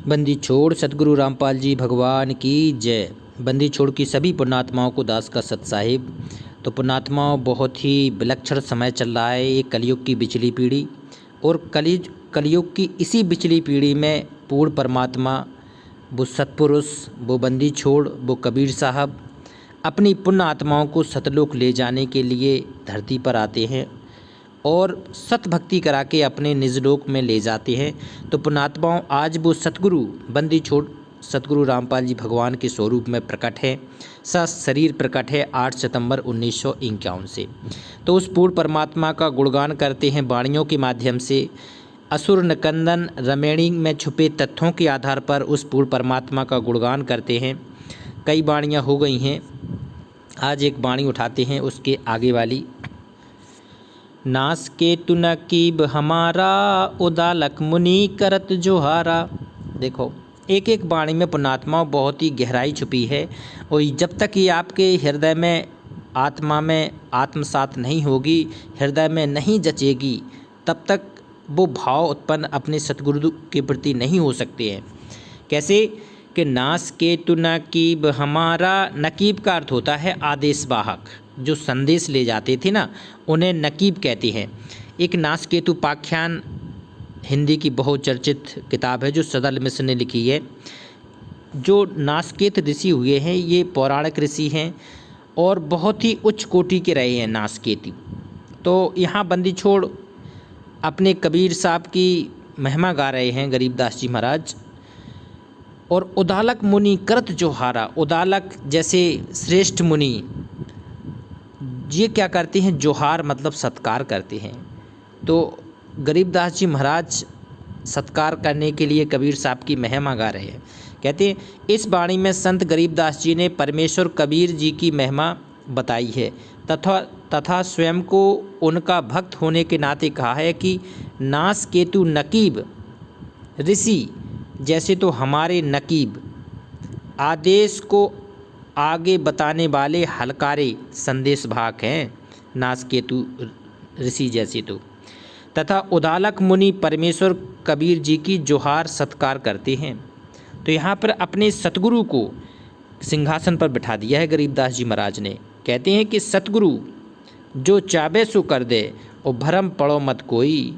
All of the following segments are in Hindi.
बंदी छोड़ सतगुरु रामपाल जी भगवान की जय। बंदी छोड़ की सभी पुण्यात्माओं को दास का सत साहिब। तो पुण्यात्माओं, बहुत ही विलक्षण समय चल रहा है, ये कलयुग की बिचली पीढ़ी। और कलयुग की इसी बिचली पीढ़ी में पूर्ण परमात्मा, वो सतपुरुष, वो बंदी छोड़, वो कबीर साहब अपनी पुण्य आत्माओं को सतलोक ले जाने के लिए धरती पर आते हैं और सत भक्ति करा के अपने निज लोक में ले जाते हैं। तो पुण्यात्माओं, आज वो सतगुरु बंदी छोड़ सतगुरु रामपाल जी भगवान के स्वरूप में प्रकट है, शरीर प्रकट है 8 सितंबर 1951 से। तो उस पूर्ण परमात्मा का गुणगान करते हैं वाणियों के माध्यम से। असुर निकंदन रमेणी में छुपे तथ्यों के आधार पर उस पूर्ण परमात्मा का गुणगान करते हैं। कई वाणियाँ हो गई हैं, आज एक वाणी उठाते हैं उसके आगे वाली। नास के तु नकीब हमारा, उदालक मुनि करत जोहारा। देखो, एक एक वाणी में पुण्यात्मा बहुत ही गहराई छुपी है, और जब तक ये आपके हृदय में, आत्मा में आत्मसात नहीं होगी, हृदय में नहीं जचेगी, तब तक वो भाव उत्पन्न अपने सतगुरु के प्रति नहीं हो सकते हैं। कैसे कि नास के तु नकीब हमारा, नकीब का अर्थ होता है आदेश वाहक, जो संदेश ले जाते थे ना, उन्हें नकीब कहते हैं। एक नासकेतु पाख्यान हिंदी की बहुचर्चित किताब है जो सदल मिश्र ने लिखी है। जो नासकेत ऋषि हुए हैं, ये पौराणिक ऋषि हैं और बहुत ही उच्च कोटि के रहे हैं नासकेतु। तो यहाँ बंदी छोड़ अपने कबीर साहब की महिमा गा रहे हैं गरीबदास जी महाराज। और उदालक मुनि करत जोहारा, उदालक जैसे श्रेष्ठ मुनि, ये क्या करते हैं, जोहार मतलब सत्कार करते हैं। तो गरीबदास जी महाराज सत्कार करने के लिए कबीर साहब की महिमा गा रहे हैं। कहते हैं, इस वाणी में संत गरीबदास जी ने परमेश्वर कबीर जी की महिमा बताई है तथा स्वयं को उनका भक्त होने के नाते कहा है कि नासकेतु नकीब ऋषि जैसे तो हमारे नकीब, आदेश को आगे बताने वाले हलकारे संदेश भाग हैं नासकेतु ऋषि जैसे तो। तथा उदालक मुनि परमेश्वर कबीर जी की जोहार सत्कार करते हैं। तो यहाँ पर अपने सतगुरु को सिंहासन पर बिठा दिया है गरीबदास जी महाराज ने। कहते हैं कि सतगुरु जो चाबे सो कर दे, और भरम पड़ो मत कोई,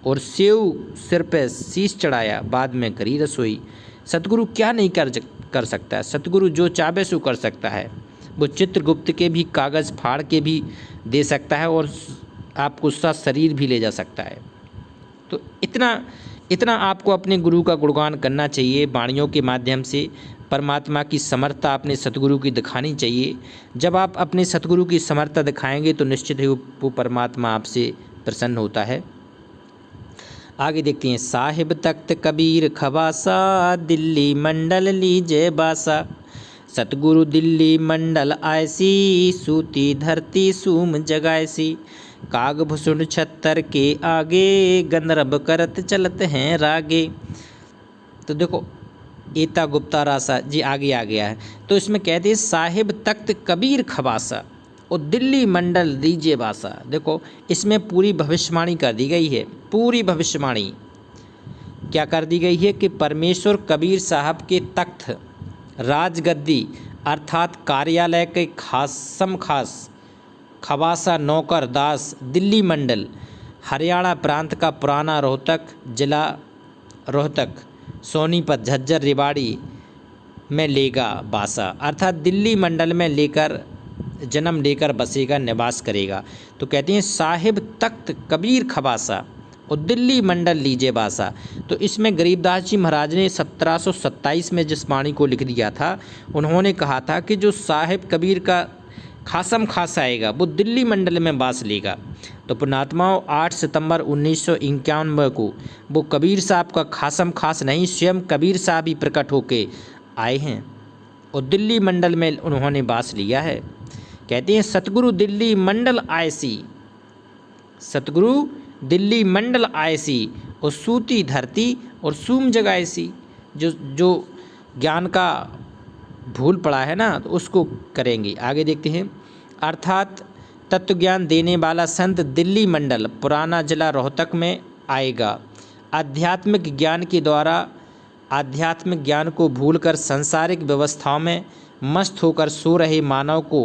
और सेव सिर पे शीश चढ़ाया बाद में करी रसोई। सतगुरु क्या नहीं कर सकता है, सतगुरु जो चाबे सो कर सकता है। वो चित्रगुप्त के भी कागज़ फाड़ के भी दे सकता है और आपको उसका शरीर भी ले जा सकता है। तो इतना आपको अपने गुरु का गुणगान करना चाहिए। वाणियों के माध्यम से परमात्मा की समर्थता अपने सतगुरु की दिखानी चाहिए। जब आप अपने सतगुरु की समर्थता दिखाएंगे तो निश्चित ही वो परमात्मा आपसे प्रसन्न होता है। आगे देखते हैं। साहिब तख्त कबीर खवासा, दिल्ली मंडल लीजे बासा। सतगुरु दिल्ली मंडल ऐसी, सूती धरती सूम जगाएसी। काग भुसुंड छत्तर के आगे, गंधर्व करत चलत हैं रागे। तो देखो, एता गुप्ता रासा जी आगे आ गया है। तो इसमें कहते हैं साहिब तख्त कबीर खवासा और दिल्ली मंडल दीजे बासा। देखो, इसमें पूरी भविष्यवाणी कर दी गई है। पूरी भविष्यवाणी क्या कर दी गई है कि परमेश्वर कबीर साहब के तख्त, राजगद्दी अर्थात कार्यालय के खास खवासा नौकर दास दिल्ली मंडल, हरियाणा प्रांत का पुराना रोहतक जिला, रोहतक सोनीपत झज्जर रेवाड़ी में लेगा बासा, अर्थात दिल्ली मंडल में जन्म लेकर बसेगा, निवास करेगा। तो कहते हैं साहिब तख्त कबीर खवासा और दिल्ली मंडल लीजे बासा। तो इसमें गरीबदास जी महाराज ने 1727 में जिस वाणी को लिख दिया था, उन्होंने कहा था कि जो साहिब कबीर का खासम खास आएगा वो दिल्ली मंडल में वास लेगा। तो पुण्यात्माओं, 8 सितंबर 1951 को वो कबीर साहब का खासम खास नहीं, स्वयं कबीर साहब ही प्रकट होके आए हैं और दिल्ली मंडल में उन्होंने वास लिया है। कहते हैं सतगुरु दिल्ली मंडल आयसी, सतगुरु दिल्ली मंडल आयसी और सूती धरती और सूम जगाएसी। जो ज्ञान का भूल पड़ा है ना, तो उसको करेंगे। आगे देखते हैं। अर्थात तत्व ज्ञान देने वाला संत दिल्ली मंडल पुराना जिला रोहतक में आएगा। आध्यात्मिक ज्ञान के द्वारा आध्यात्मिक ज्ञान को भूलकर सांसारिक व्यवस्थाओं में मस्त होकर सो रहे मानव को,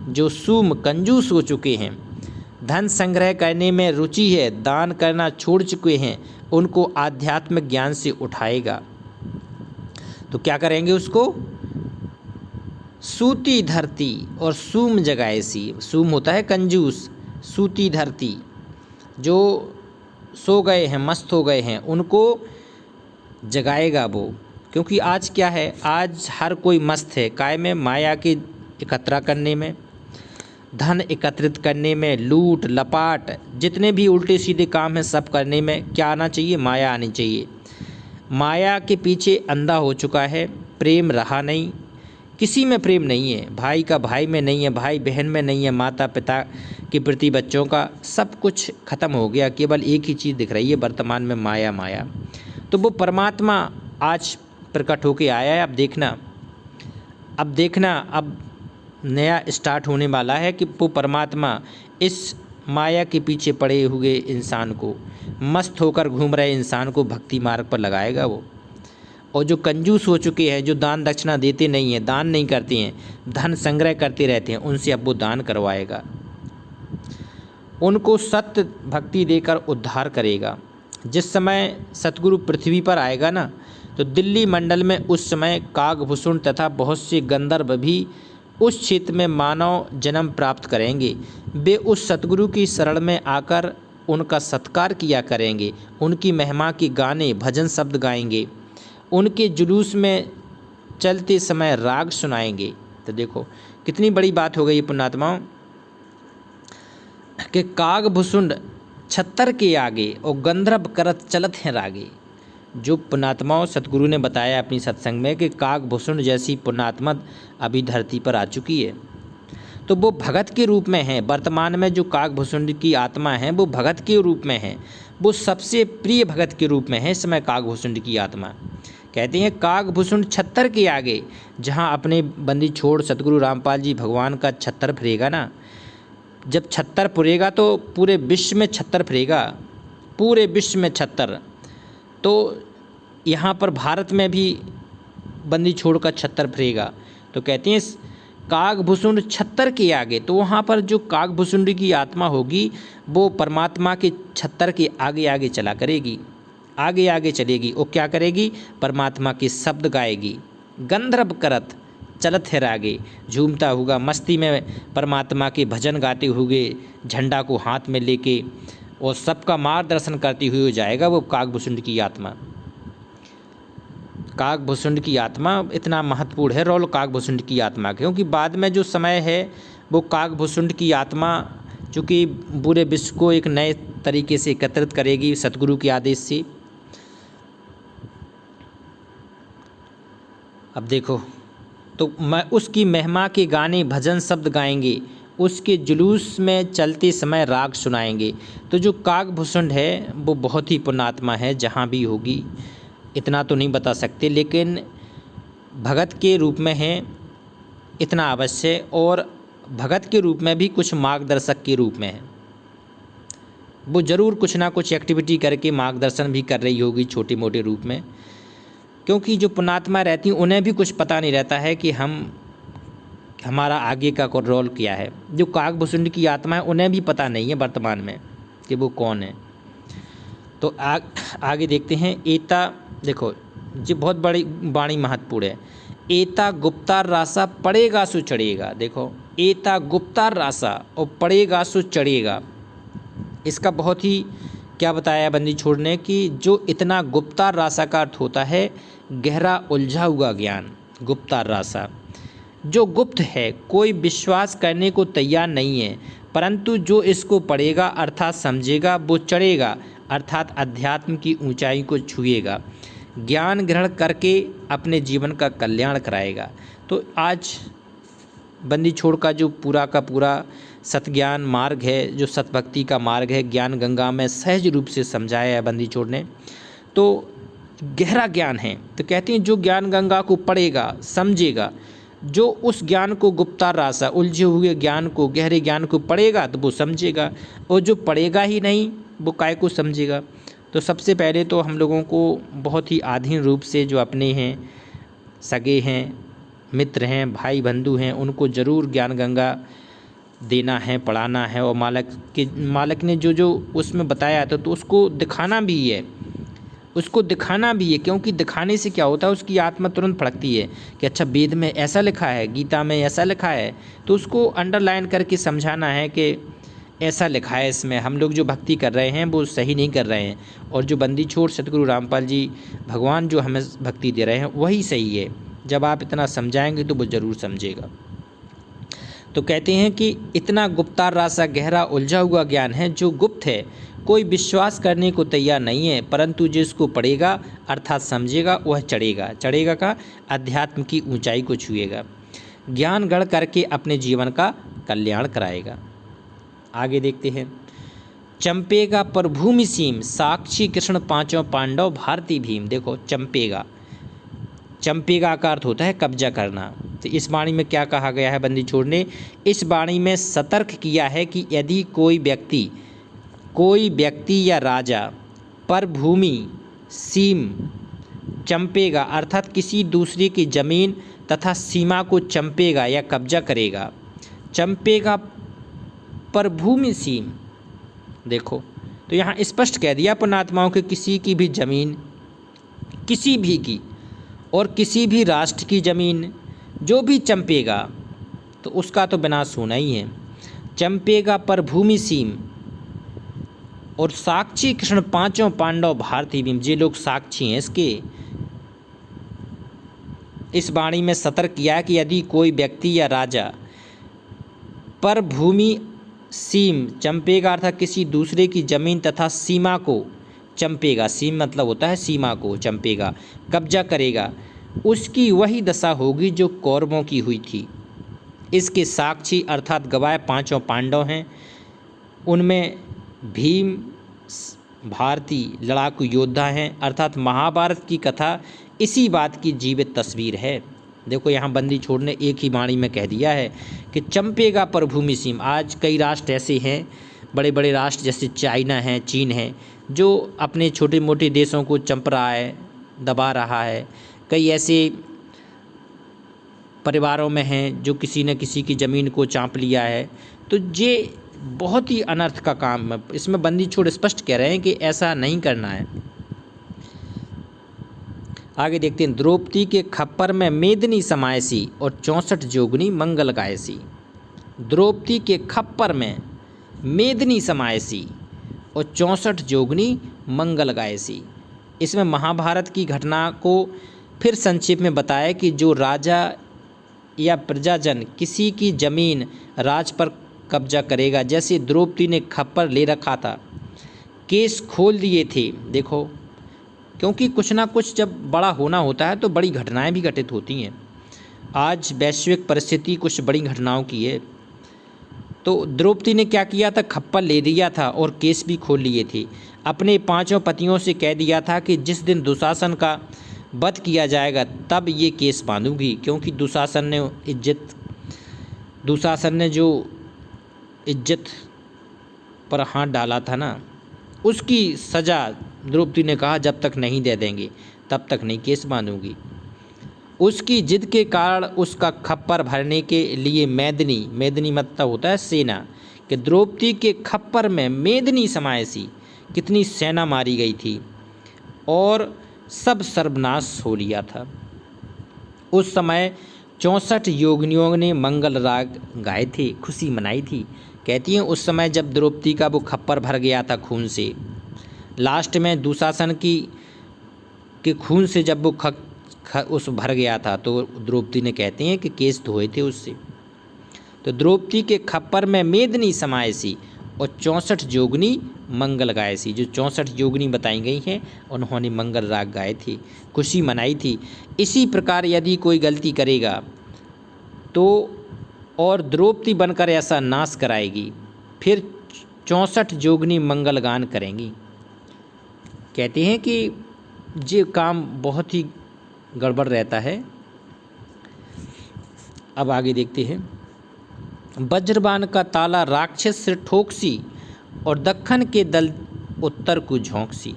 जो सूम कंजूस हो चुके हैं, धन संग्रह करने में रुचि है, दान करना छोड़ चुके हैं, उनको आध्यात्मिक ज्ञान से उठाएगा। तो क्या करेंगे? उसको सूती धरती और सूम जगाए सी। सूम होता है कंजूस, सूती धरती, जो सो गए हैं, मस्त हो गए हैं, उनको जगाएगा वो। क्योंकि आज क्या है, आज हर कोई मस्त है काय में, माया की एकत्रा करने में, धन एकत्रित करने में, लूट लपाट, जितने भी उल्टे सीधे काम हैं सब करने में क्या आना चाहिए? माया आनी चाहिए। माया के पीछे अंधा हो चुका है, प्रेम रहा नहीं, किसी में प्रेम नहीं है, भाई का भाई में नहीं है, भाई बहन में नहीं है, माता पिता के प्रति बच्चों का, सब कुछ खत्म हो गया। केवल एक ही चीज़ दिख रही है वर्तमान में, माया माया। तो वो परमात्मा आज प्रकट होके आया है। अब देखना अब नया स्टार्ट होने वाला है कि वो परमात्मा इस माया के पीछे पड़े हुए इंसान को, मस्त होकर घूम रहे इंसान को भक्ति मार्ग पर लगाएगा वो। और जो कंजूस हो चुके हैं, जो दान दक्षिणा देते नहीं हैं, दान नहीं करते हैं, धन संग्रह करते रहते हैं, उनसे अब वो दान करवाएगा, उनको सत्य भक्ति देकर उद्धार करेगा। जिस समय सतगुरु पृथ्वी पर आएगा ना, तो दिल्ली मंडल में उस समय कागभूषण तथा बहुत से गंधर्व भी उस क्षेत्र में मानव जन्म प्राप्त करेंगे। वे उस सतगुरु की शरण में आकर उनका सत्कार किया करेंगे, उनकी महिमा के गाने भजन शब्द गाएंगे, उनके जुलूस में चलते समय राग सुनाएंगे। तो देखो कितनी बड़ी बात हो गई पुण्यात्माओं कि कागभूषुंड छत्तर के आगे और गंधर्व करत चलत हैं रागे। जो पुण्यात्माओं सतगुरु ने बताया अपनी सत्संग में कि कागभूषुंड जैसी पुण्यात्मा अभी धरती पर आ चुकी है, तो वो भगत के रूप में है। वर्तमान में जो कागभूषुंड की आत्मा है वो भगत के रूप में है, वो सबसे प्रिय भगत के रूप में है इस समय कागभूषुंड की आत्मा। कहते हैं कागभूषुंड छत्तर के आगे, जहाँ अपने बंदी छोड़ सतगुरु रामपाल जी भगवान का छत्तर फिरेगा ना, जब छत्तर पुरेगा तो पूरे विश्व में छत्तर फिरेगा, पूरे विश्व में छत्तर। तो यहाँ पर भारत में भी बंदी छोड़ का छत्तर फिरेगा। तो कहते हैं कागभूषुंड छत्तर के आगे, तो वहाँ पर जो कागभूषुंड की आत्मा होगी वो परमात्मा के छत्तर के आगे आगे चला करेगी, आगे आगे चलेगी। और क्या करेगी? परमात्मा के शब्द गाएगी। गंधर्व करत चलत है रागे, झूमता होगा मस्ती में परमात्मा के भजन गाते हुए, झंडा को हाथ में लेके, और सबका मार्गदर्शन करती हुई जाएगा वो कागभूषुंड की आत्मा। कागभूषुंड की आत्मा इतना महत्वपूर्ण है रोल कागभूषुंड की आत्मा, क्योंकि बाद में जो समय है वो कागभूषुंड की आत्मा चूँकि पूरे विश्व को एक नए तरीके से एकत्रित करेगी सतगुरु के आदेश से। अब देखो, तो मैं उसकी महिमा के गाने भजन शब्द गाएंगे, उसके जुलूस में चलते समय राग सुनाएंगे। तो जो कागभूषुंड है वो बहुत ही पुण्यात्मा है, जहाँ भी होगी इतना तो नहीं बता सकते, लेकिन भगत के रूप में है इतना अवश्य, और भगत के रूप में भी कुछ मार्गदर्शक के रूप में है। वो ज़रूर कुछ ना कुछ एक्टिविटी करके मार्गदर्शन भी कर रही होगी छोटे मोटे रूप में, क्योंकि जो पुण्यात्मा रहती हैं उन्हें भी कुछ पता नहीं रहता है कि हमारा आगे का रोल क्या है। जो कागभूषुंड की आत्मा है उन्हें भी पता नहीं है वर्तमान में कि वो कौन है। तो आगे देखते हैं। एता देखो ये बहुत बड़ी वाणी महत्वपूर्ण है। एता गुप्तार रासा पड़ेगा सो चढ़ेगा। देखो एता गुप्तार रासा और पड़ेगा सो चढ़ेगा, इसका बहुत ही क्या बताया बंदी छोड़ने कि जो इतना गुप्तार रासा का अर्थ होता है गहरा उलझा हुआ ज्ञान। गुप्तार रासा जो गुप्त है, कोई विश्वास करने को तैयार नहीं है, परंतु जो इसको पढ़ेगा अर्थात समझेगा वो चढ़ेगा, अर्थात अध्यात्म की ऊंचाई को छुएगा, ज्ञान ग्रहण करके अपने जीवन का कल्याण कराएगा। तो आज बंदी छोड़ का जो पूरा का पूरा सतज्ञान मार्ग है, जो सतभक्ति का मार्ग है, ज्ञान गंगा में सहज रूप से समझाया है बंदी छोड़ ने। तो गहरा ज्ञान है, तो कहते हैं जो ज्ञान गंगा को पढ़ेगा समझेगा, जो उस ज्ञान को गुप्तार रासा उलझे हुए ज्ञान को, गहरे ज्ञान को पढ़ेगा तो वो समझेगा, और जो पढ़ेगा ही नहीं वो काय को समझेगा। तो सबसे पहले तो हम लोगों को बहुत ही आधीन रूप से जो अपने हैं, सगे हैं, मित्र हैं, भाई बंधु हैं, उनको ज़रूर ज्ञान गंगा देना है, पढ़ाना है। और मालिक ने जो जो उसमें बताया था तो उसको दिखाना भी है, क्योंकि दिखाने से क्या होता है, उसकी आत्मा तुरंत फड़कती है कि अच्छा वेद में ऐसा लिखा है, गीता में ऐसा लिखा है, तो उसको अंडरलाइन करके समझाना है कि ऐसा लिखा है, इसमें हम लोग जो भक्ति कर रहे हैं वो सही नहीं कर रहे हैं, और जो बंदी छोड़ सतगुरु रामपाल जी भगवान जो हमें भक्ति दे रहे हैं वही सही है। जब आप इतना समझाएंगे तो वो ज़रूर समझेगा। तो कहते हैं कि इतना गुप्तार रासा गहरा उलझा हुआ ज्ञान है जो गुप्त है, कोई विश्वास करने को तैयार नहीं है, परंतु जिसको पढ़ेगा अर्थात समझेगा वह चढ़ेगा का अध्यात्म की ऊंचाई को छुएगा, ज्ञान गढ़ करके अपने जीवन का कल्याण कराएगा। आगे देखते हैं। चंपेगा पर भूमि सीम, साक्षी कृष्ण पांचों पांडव भारती भीम। देखो चंपेगा का अर्थ होता है कब्जा करना। तो इस वाणी में क्या कहा गया है बंदी छोड़ ने? इस वाणी में सतर्क किया है कि यदि कोई व्यक्ति या राजा पर भूमि सीम चंपेगा अर्थात किसी दूसरे की जमीन तथा सीमा को चंपेगा या कब्जा करेगा। चंपेगा पर भूमि सीम, देखो तो यहाँ स्पष्ट कह दिया पुण्यात्माओं के किसी की भी जमीन, किसी भी की और किसी भी राष्ट्र की ज़मीन जो भी चंपेगा तो उसका तो विनाश होना ही है। चंपेगा पर भूमि सीम और साक्षी कृष्ण पांचों पांडव भारती भीम, ये लोग साक्षी हैं इसके। इस वाणी में सतर्क किया कि यदि कोई व्यक्ति या राजा पर भूमि सीम चंपेगा अर्थात किसी दूसरे की जमीन तथा सीमा को चंपेगा, सीम मतलब होता है सीमा को, चंपेगा कब्जा करेगा, उसकी वही दशा होगी जो कौरवों की हुई थी। इसके साक्षी अर्थात गवाह पांचों पांडव हैं, उनमें भीम भारती लड़ाकू योद्धा हैं, अर्थात महाभारत की कथा इसी बात की जीवित तस्वीर है। देखो यहाँ बंदी छोड़ ने एक ही वाणी में कह दिया है कि चंपेगा पर भूमि सीम। आज कई राष्ट्र ऐसे हैं, बड़े बड़े राष्ट्र जैसे चाइना है, चीन है, जो अपने छोटे मोटे देशों को चंप रहा है, दबा रहा है। कई ऐसे परिवारों में हैं जो किसी न किसी की ज़मीन को चाँप लिया है। तो ये बहुत ही अनर्थ का काम है। इसमें बंदी छोड़ स्पष्ट कह रहे हैं कि ऐसा नहीं करना है। आगे देखते हैं। द्रौपदी के खप्पर में मेदिनी समायसी और 64 जोगनी मंगल गायसी। द्रौपदी के खप्पर में मेदिनी समायसी और 64 जोगनी मंगल गायसी। इसमें महाभारत की घटना को फिर संक्षेप में बताया कि जो राजा या प्रजाजन किसी की ज़मीन राज पर कब्जा करेगा, जैसे द्रौपदी ने खप्पर ले रखा था, केस खोल दिए थे। देखो क्योंकि कुछ ना कुछ जब बड़ा होना होता है तो बड़ी घटनाएं भी घटित होती हैं। आज वैश्विक परिस्थिति कुछ बड़ी घटनाओं की है। तो द्रौपदी ने क्या किया था, खप्पर ले लिया था और केस भी खोल लिए थे। अपने पांचों पतियों से कह दिया था कि जिस दिन दुशासन का वध किया जाएगा तब ये केस बांधूंगी, क्योंकि दुशासन ने जो इज्जत पर हाथ डाला था ना, उसकी सज़ा द्रौपदी ने कहा जब तक नहीं दे देंगे तब तक नहीं केस बांधूंगी। उसकी जिद के कारण उसका खप्पर भरने के लिए मेदिनी मतलब होता है सेना, कि द्रौपदी के खप्पर में मेदिनी समायसी, कितनी सेना मारी गई थी और सब सर्वनाश हो लिया था। उस समय 64 योगिनियों ने मंगल राग गाए थे, खुशी मनाई थी। कहती हैं उस समय जब द्रौपदी का वो खप्पर भर गया था खून से, लास्ट में दुशासन के खून से जब वो उस भर गया था, तो द्रौपदी ने कहते हैं कि केस धोए थे उससे। तो द्रौपदी के खप्पर में मेदिनी समायसी और 64 जोगनी मंगल गायसी, जो 64 जोगनी बताई गई हैं उन्होंने मंगल राग गाए थे, खुशी मनाई थी। इसी प्रकार यदि कोई गलती करेगा तो और द्रौपदी बनकर ऐसा नाश कराएगी, फिर 64 जोगनी मंगल गान करेंगी। कहते हैं कि ये काम बहुत ही गड़बड़ रहता है। अब आगे देखते हैं। वज्रबाण का ताला राक्षस से ठोकसी और दक्खन के दल उत्तर को झोंकसी।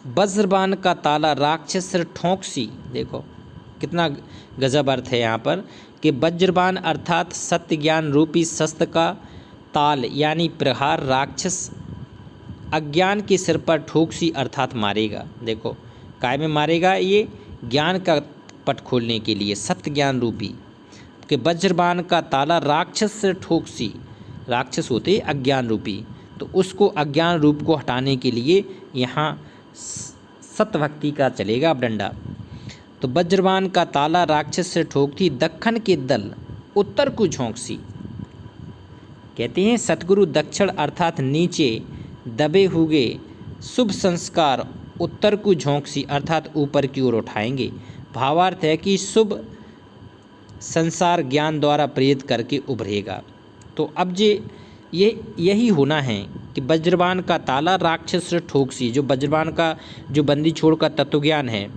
वज्रबाण का ताला राक्षस सिर ठोंकसी। देखो कितना गजब अर्थ है यहाँ पर कि वज्रबाण अर्थात सत्य ज्ञान रूपी शस्त्र का ताल यानी प्रहार राक्षस अज्ञान के सिर पर ठोकसी अर्थात मारेगा। देखो काय में मारेगा, ये ज्ञान का पट खोलने के लिए, सत्य ज्ञान रूपी कि वज्रबाण का ताला राक्षस से ठोकसी, राक्षस होते अज्ञान रूपी, तो उसको अज्ञान रूप को हटाने के लिए यहाँ सत्य भक्ति का चलेगा अब डंडा। तो वज्रबाण का ताला राक्षस से ठोकती दक्खन के दल उत्तर को झोंकसी। कहते हैं सतगुरु दक्षिण अर्थात नीचे दबे हुए शुभ संस्कार उत्तर को झोंकसी अर्थात ऊपर की ओर उठाएंगे। भावार्थ है कि शुभ संसार ज्ञान द्वारा प्रेरित करके उभरेगा। तो अब ये यही होना है कि वज्रबाण का ताला राक्षस से ठोकसी, जो वज्रबाण का जो बंदी छोड़ का तत्व ज्ञान है,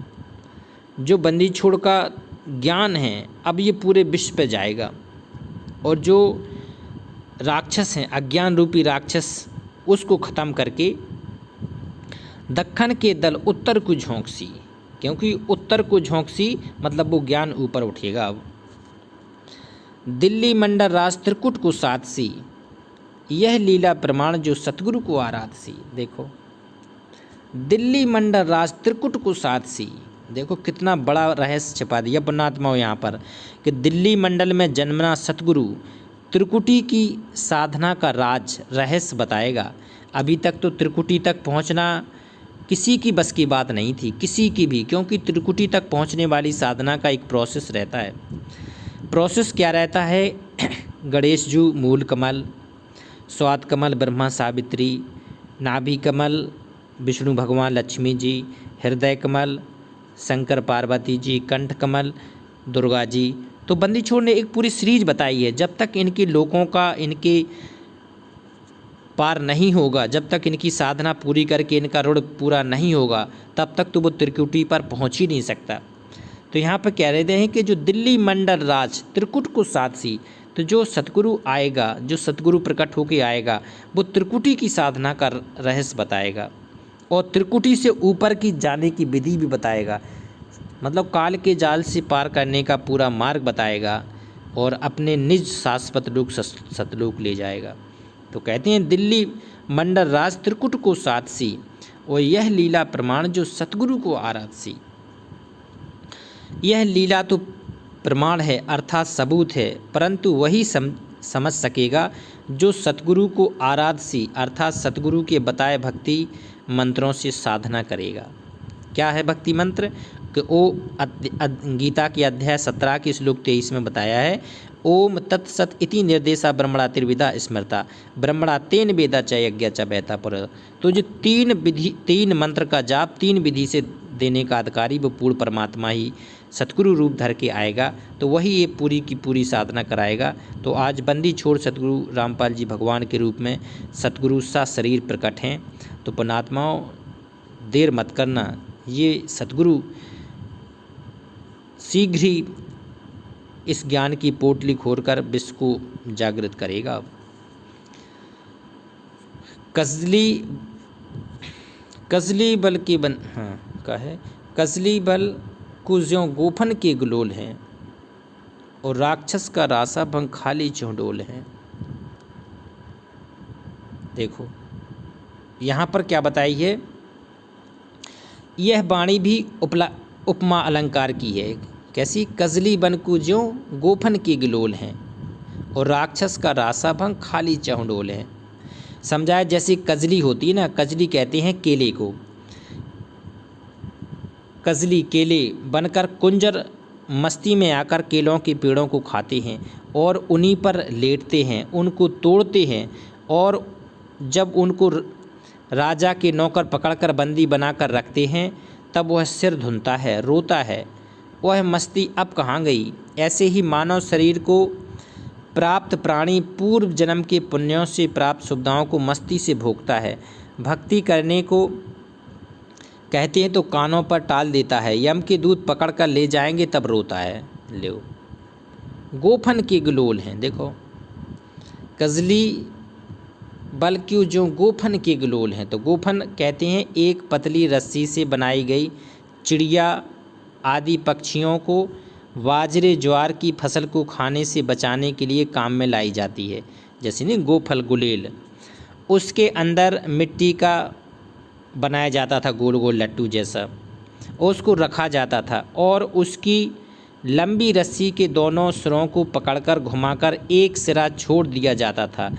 जो बंदी छोड़ का ज्ञान है, अब ये पूरे विश्व पे जाएगा और जो राक्षस हैं अज्ञान रूपी राक्षस, उसको ख़त्म करके दक्खन के दल उत्तर को झोंकसी, क्योंकि उत्तर को झोंकसी मतलब वो ज्ञान ऊपर उठेगा। अब दिल्ली मंडल राज त्रिकुट को साधसी, यह लीला प्रमाण जो सतगुरु को आराधसी। देखो दिल्ली मंडल राज त्रिकुट को साधसी, देखो कितना बड़ा रहस्य छिपा दिया पुण्यात्माओं यहाँ पर कि दिल्ली मंडल में जन्मना सतगुरु त्रिकुटी की साधना का राज रहस्य बताएगा। अभी तक तो त्रिकुटी तक पहुँचना किसी की बस की बात नहीं थी, किसी की भी, क्योंकि त्रिकुटी तक पहुँचने वाली साधना का एक प्रोसेस रहता है। प्रोसेस क्या रहता है? गणेश जी मूल कमल, स्वाद कमल ब्रह्मा सावित्री, नाभि कमल विष्णु भगवान लक्ष्मी जी, हृदय कमल शंकर पार्वती जी, कंठ कमल दुर्गा जी। तो बंदी छोड़ ने एक पूरी सीरीज बताई है। जब तक इनके लोगों का इनके पार नहीं होगा, जब तक इनकी साधना पूरी करके इनका ऋण पूरा नहीं होगा, तब तक तो वो त्रिकुटी पर पहुंच ही नहीं सकता। तो यहाँ पर कह रहे हैं कि जो दिल्ली मंडल राज त्रिकुट को साधसी, तो जो सतगुरु आएगा, जो सतगुरु प्रकट होके आएगा, वो त्रिकुटी की साधना का रहस्य बताएगा और त्रिकुटी से ऊपर की जाने की विधि भी बताएगा, मतलब काल के जाल से पार करने का पूरा मार्ग बताएगा और अपने निज शाश्वत लोक सतलोक ले जाएगा। तो कहते हैं दिल्ली मंडल राज त्रिकुट को साधसी और यह लीला प्रमाण जो सतगुरु को आराधसी। यह लीला तो प्रमाण है अर्थात सबूत है, परंतु वही समझ सकेगा जो सतगुरु को आराधसी अर्थात सतगुरु के बताए भक्ति मंत्रों से साधना करेगा। क्या है भक्ति मंत्र? कि गीता के अध्याय 17 के श्लोक 23 में बताया है, ओम तत्सत इति निर्देशा ब्रह्मणा त्रिविधा स्मृता ब्रह्मणा तेन वेदा च यज्ञ च बहता पुर। तो जो तीन मंत्र का जाप 3 विधि से देने का अधिकारी वो पूर्ण परमात्मा ही सतगुरु रूप धर के आएगा, तो वही ये पूरी की पूरी साधना कराएगा। तो आज बंदी छोड़ सतगुरु रामपाल जी भगवान के रूप में सतगुरु सा शरीर प्रकट हैं। तो पुण्यात्माओं देर मत करना, ये सतगुरु शीघ्र ही इस ज्ञान की पोटली खोलकर विश्व को जागृत करेगा। कजली बल के कजली बल कुज्यों गोफन के गुलोल हैं और राक्षस का रासा भंग खाली चौडोल हैं। देखो यहाँ पर क्या बताई है, यह वाणी भी उपमा अलंकार की है। कैसी? कजली बन कुज्यों गोफन के गिलोल हैं और राक्षस का रासा भंग खाली चौडोल हैं। समझाया जैसे कजली होती है ना, कजली कहते हैं केले को, कजली केले बनकर कुंजर मस्ती में आकर केलों के पेड़ों को खाते हैं और उन्हीं पर लेटते हैं, उनको तोड़ते हैं और जब उनको राजा के नौकर पकड़कर बंदी बनाकर रखते हैं तब वह सिर धुनता है, रोता है, वह मस्ती अब कहाँ गई। ऐसे ही मानव शरीर को प्राप्त प्राणी पूर्व जन्म के पुण्यों से प्राप्त सुविधाओं को मस्ती से भोगता है। भक्ति करने को कहते हैं तो कानों पर टाल देता है, यम के दूत पकड़ कर ले जाएंगे तब रोता है। लो गोफन के गुलोल हैं। देखो कजली बल्कि जो गोफन के गलोल हैं, तो गोफन कहते हैं एक पतली रस्सी से बनाई गई चिड़िया आदि पक्षियों को बाजरे ज्वार की फसल को खाने से बचाने के लिए काम में लाई जाती है। जैसे नहीं गोफल गुलेल, उसके अंदर मिट्टी का बनाया जाता था गोल गोल लट्टू जैसा, और उसको रखा जाता था और उसकी लंबी रस्सी के दोनों सिरों को पकड़कर घुमाकर एक सिरा छोड़ दिया जाता था।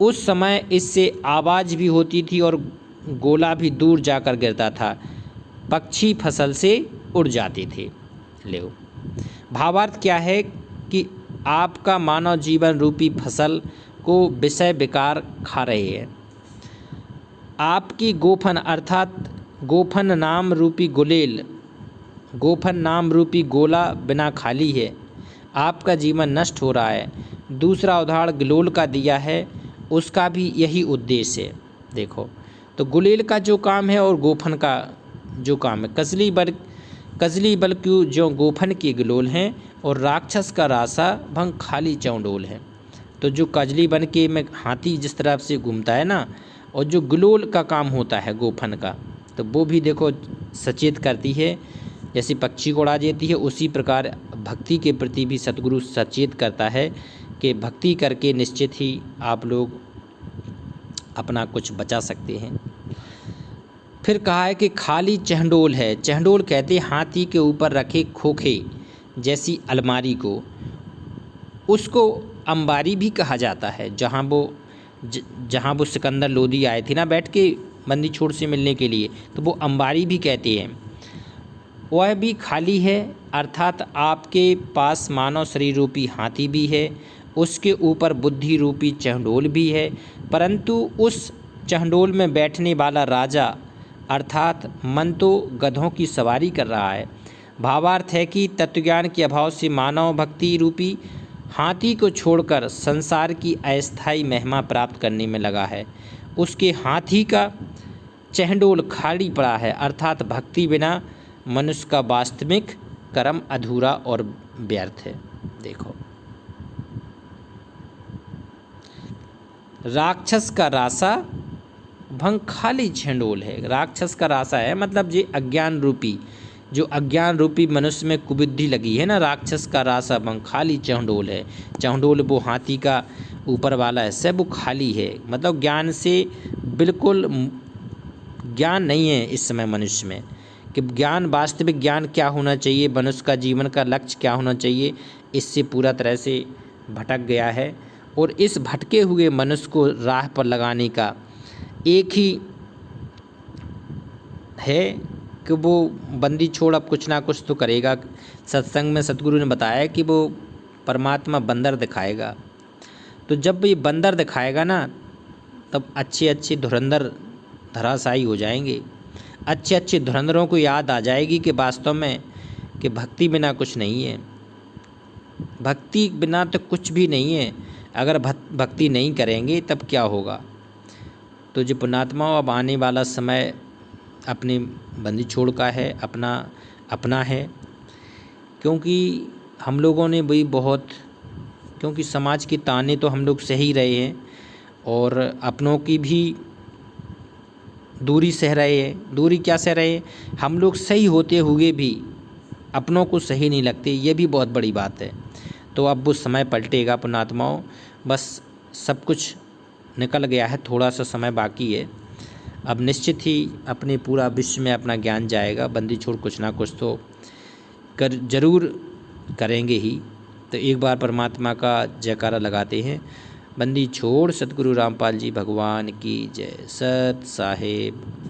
उस समय इससे आवाज़ भी होती थी और गोला भी दूर जाकर गिरता था। पक्षी फसल से उड़ जाते थे। ले भावार्थ क्या है कि आपका मानव जीवन रूपी फसल को विषय विकार खा रहे हैं। आपकी गोफन अर्थात गोफन नाम रूपी गुलेल, गोफन नाम रूपी गोला बिना खाली है, आपका जीवन नष्ट हो रहा है। दूसरा उदाहरण गलोल का दिया है, उसका भी यही उद्देश्य है। देखो तो गुलेल का जो काम है और गोफन का जो काम है, कजली बल्कि जो गोफन के गलोल हैं और राक्षस का रासा भंग खाली चौंडोल है। तो जो कजली बन के में हाथी जिस तरह से घूमता है ना, और जो गलोल का काम होता है गोफन का, तो वो भी देखो सचेत करती है, जैसे पक्षी को उड़ा देती है, उसी प्रकार भक्ति के प्रति भी सतगुरु सचेत करता है कि भक्ति करके निश्चित ही आप लोग अपना कुछ बचा सकते हैं। फिर कहा है कि खाली चहंडोल है। चहंडोल कहते हाथी के ऊपर रखे खोखे जैसी अलमारी को, उसको अंबारी भी कहा जाता है। जहाँ वो सिकंदर लोदी आए थे ना बैठ के बंदी छोड़ से मिलने के लिए, तो वो अंबारी भी कहते हैं। वह भी खाली है, अर्थात आपके पास मानव शरीर रूपी हाथी भी है, उसके ऊपर बुद्धि रूपी चहंडोल भी है, परंतु उस चहंडोल में बैठने वाला राजा अर्थात मन तो गधों की सवारी कर रहा है। भावार्थ है कि तत्वज्ञान के अभाव से मानव भक्ति रूपी हाथी को छोड़कर संसार की अस्थायी महिमा प्राप्त करने में लगा है। उसके हाथी का चहंडोल खाली पड़ा है, अर्थात भक्ति बिना मनुष्य का वास्तविक कर्म अधूरा और व्यर्थ है। देखो राक्षस का रासा भंग खाली चहंडोल है। राक्षस का रासा है मतलब जो अज्ञान रूपी मनुष्य में कुबुद्धि लगी है ना, राक्षस का रासा भंग खाली चहंडोल है। चहंडोल वो हाथी का ऊपर वाला है, सब वो खाली है, मतलब ज्ञान से बिल्कुल ज्ञान नहीं है इस समय मनुष्य में, कि ज्ञान वास्तविक ज्ञान क्या होना चाहिए, मनुष्य का जीवन का लक्ष्य क्या होना चाहिए, इससे पूरा तरह से भटक गया है। और इस भटके हुए मनुष्य को राह पर लगाने का एक ही है कि वो बंदी छोड़ अब कुछ ना कुछ तो करेगा। सत्संग में सतगुरु ने बताया कि वो परमात्मा बंदर दिखाएगा, तो जब ये बंदर दिखाएगा ना, तब अच्छे अच्छे धुरंधर धराशायी हो जाएंगे। अच्छे अच्छे धुरंधरों को याद आ जाएगी कि वास्तव में कि भक्ति बिना कुछ नहीं है, भक्ति बिना तो कुछ भी नहीं है। अगर भक्ति नहीं करेंगे तब क्या होगा। तो जो पुण्यात्मा अब आने वाला समय अपने बंदी छोड़ का है, अपना है, क्योंकि हम लोगों ने भी बहुत, क्योंकि समाज के ताने तो हम लोग सह ही रहे हैं और अपनों की भी दूरी सह रहे हैं। दूरी क्या सह रहे हैं, हम लोग सही होते हुए भी अपनों को सही नहीं लगते, ये भी बहुत बड़ी बात है। तो अब वो समय पलटेगा पुण्यात्माओं, बस सब कुछ निकल गया है, थोड़ा सा समय बाकी है। अब निश्चित ही अपने पूरा विश्व में अपना ज्ञान जाएगा। बंदी छोड़ कुछ ना कुछ तो जरूर करेंगे ही। तो एक बार परमात्मा का जयकारा लगाते हैं। बंदी छोड़ सतगुरु रामपाल जी भगवान की जय। सत साहेब।